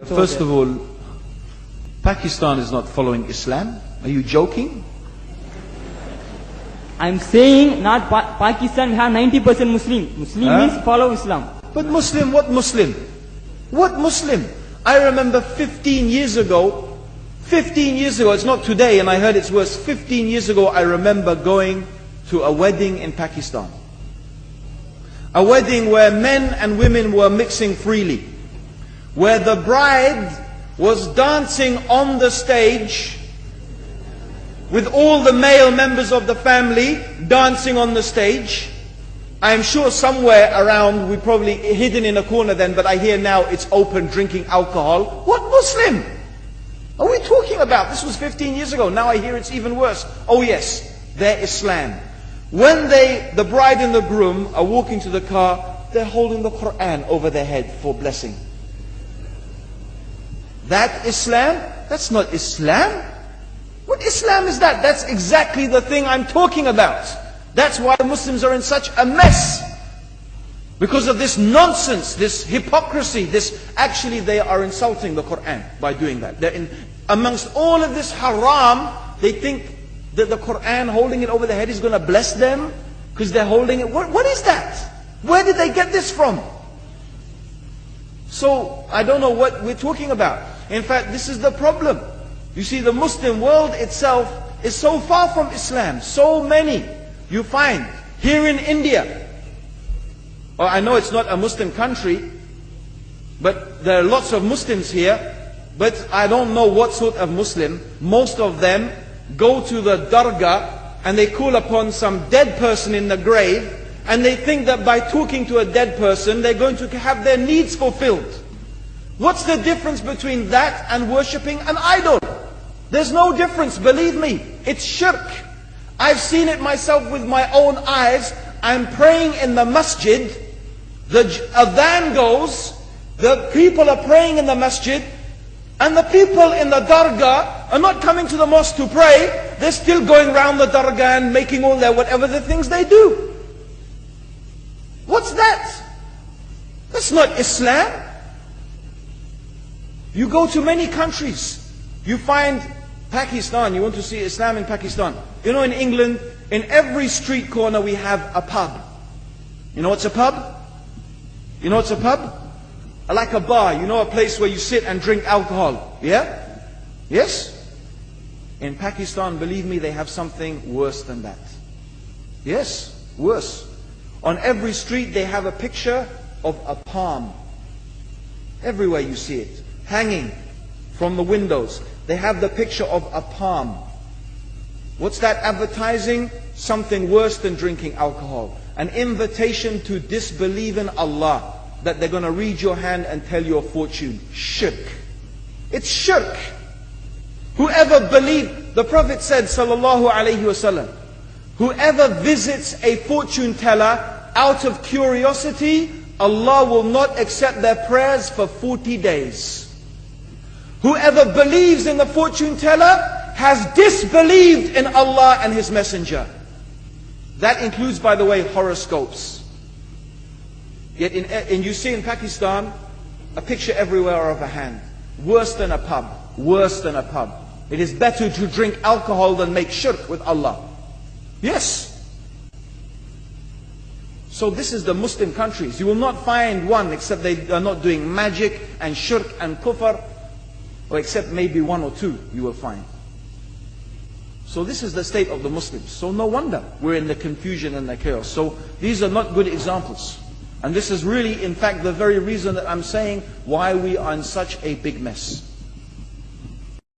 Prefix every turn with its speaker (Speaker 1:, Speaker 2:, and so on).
Speaker 1: First of all, Pakistan is not following Islam. Are you joking?
Speaker 2: I'm saying not Pakistan, we have 90% Muslim. Muslim means follow Islam.
Speaker 1: But Muslim, what Muslim? What Muslim? I remember 15 years ago, it's not today and I heard it's worse. 15 years ago I remember going to a wedding in Pakistan. A wedding where men and women were mixing freely. Where the bride was dancing on the stage with all the male members of the family dancing on the stage. I'm sure somewhere around, we probably hidden in a corner then, but I hear now it's open, drinking alcohol. What Muslim are we talking about? This was 15 years ago. Now I hear it's even worse. Oh yes, they're Islam. When the bride and the groom are walking to the car, they're holding the Quran over their head for blessing. That Islam? That's not Islam. What Islam is that? That's exactly the thing I'm talking about. That's why Muslims are in such a mess. Because of this nonsense, this hypocrisy, actually they are insulting the Quran by doing that. Amongst all of this haram, they think that the Quran, holding it over their head, is going to bless them because they're holding it. What is that? Where did they get this from? So, I don't know what we're talking about. In fact, this is the problem. You see, the Muslim world itself is so far from Islam. So many you find here in India. Well, I know it's not a Muslim country, but there are lots of Muslims here. But I don't know what sort of Muslim. Most of them go to the dargah and they call upon some dead person in the grave, and they think that by talking to a dead person they're going to have their needs fulfilled. What's the difference between that and worshipping an idol? There's no difference, believe me. It's shirk. I've seen it myself with my own eyes. I'm praying in the masjid. The adhan goes. The people are praying in the masjid. And the people in the dargah are not coming to the mosque to pray. They're still going around the dargah and making all their whatever the things they do. What's that? That's not Islam. You go to many countries. You find Pakistan, you want to see Islam in Pakistan. You know, in England, in every street corner we have a pub. You know what's a pub? You know what's a pub? Like a bar, you know, a place where you sit and drink alcohol. Yeah? Yes? In Pakistan, believe me, they have something worse than that. Yes, worse. On every street they have a picture of a palm. Everywhere you see it, hanging from the windows. They have the picture of a palm. What's that advertising? Something worse than drinking alcohol. An invitation to disbelieve in Allah. That they're going to read your hand and tell your fortune. Shirk. It's shirk. Whoever believes, the Prophet said, sallallahu alayhi wasallam, whoever visits a fortune teller out of curiosity, Allah will not accept their prayers for 40 days. Whoever believes in the fortune teller has disbelieved in Allah and His Messenger. That includes, by the way, horoscopes. Yet you see in Pakistan, a picture everywhere of a hand. Worse than a pub. Worse than a pub. It is better to drink alcohol than make shirk with Allah. Yes. So this is the Muslim countries. You will not find one except they are not doing magic and shirk and kufr. Or except maybe one or two you will find. So this is the state of the Muslims. So no wonder we're in the confusion and the chaos. So these are not good examples. And this is really, in fact, the very reason that I'm saying why we are in such a big mess.